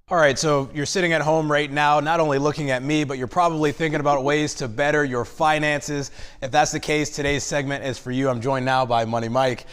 All right, so you're sitting at home right now, not only looking at me, but you're probably thinking about ways to better your finances. If that's the case, today's segment is for you. I'm joined now by Money Mike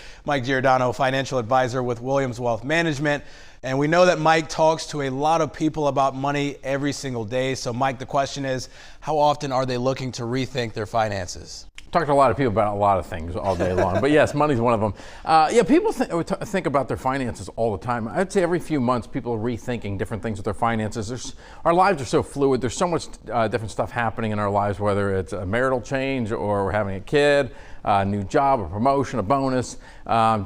Giordano, financial advisor with Williams Wealth Management. And we know that Mike talks to a lot of people about money every single day. So Mike, the question is, how often are they looking to rethink their finances? Talk to a lot of people about a lot of things all day long, but yes, money's one of them. People think about their finances all the time. I'd say every few months, people are rethinking different things with their finances. Our lives are so fluid. There's so much different stuff happening in our lives, whether it's a marital change or we're having a kid, a new job, a promotion, a bonus,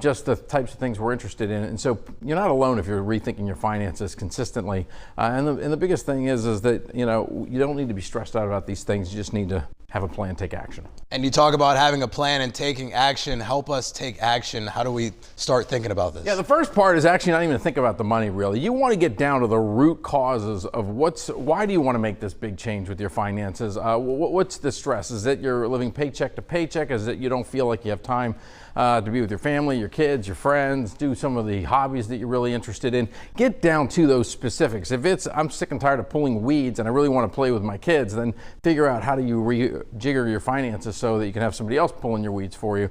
just the types of things we're interested in. And so you're not alone if you're rethinking your finances consistently. And the biggest thing is that you don't need to be stressed out about these things. You just need to have a plan, take action. And you talk about having a plan and taking action. Help us take action. How do we start thinking about this? Yeah, the first part is actually not even to think about the money, really. You want to get down to the root causes of why do you want to make this big change with your finances? What's the stress? Is it you're living paycheck to paycheck? Is it you don't feel like you have time to be with your family, your kids, your friends, do some of the hobbies that you're really interested in? Get down to those specifics. If it's, I'm sick and tired of pulling weeds and I really want to play with my kids, then figure out how do you rejigger your finances so that you can have somebody else pulling your weeds for you.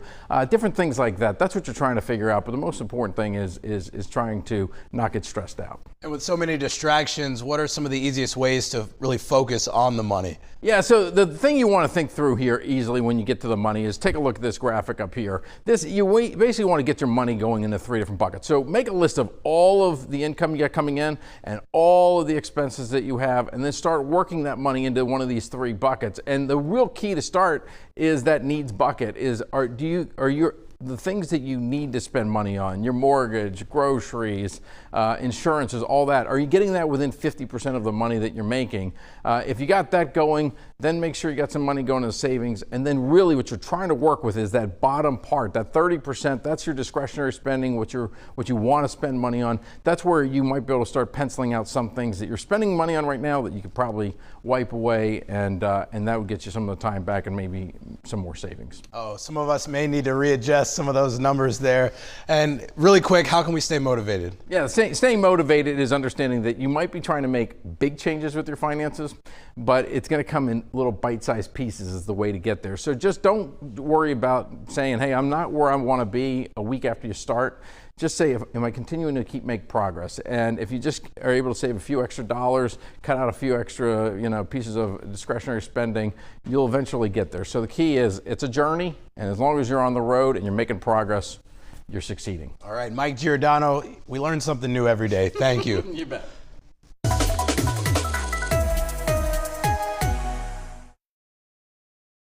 Different things like that. That's what you're trying to figure out. But the most important thing is trying to not get stressed out. And with so many distractions, what are some of the easiest ways to really focus on the money? Yeah, so the thing you want to think through here easily when you get to the money is take a look at this graphic up here. You basically want to get your money going into 3 different buckets. So make a list of all of the income you got coming in and all of the expenses that you have, and then start working that money into one of these 3 buckets. And the real key to start is that needs bucket. The things that you need to spend money on, your mortgage, groceries, insurances, all that, are you getting that within 50% of the money that you're making? If you got that going, then make sure you got some money going to savings. And then really what you're trying to work with is that bottom part, that 30%, that's your discretionary spending, what you want to spend money on. That's where you might be able to start penciling out some things that you're spending money on right now that you could probably wipe away, and that would get you some of the time back and maybe some more savings. Oh, some of us may need to readjust some of those numbers there. And really quick, how can we stay motivated? Yeah, staying motivated is understanding that you might be trying to make big changes with your finances, but it's going to come in little bite-sized pieces is the way to get there. So just don't worry about saying, hey, I'm not where I want to be a week after you start. Just say, am I continuing to make progress? And if you just are able to save a few extra dollars, cut out a few extra pieces of discretionary spending, you'll eventually get there. So the key is it's a journey, and as long as you're on the road and you're making progress, you're succeeding. All right, Mike Giordano, we learn something new every day. Thank you. You bet.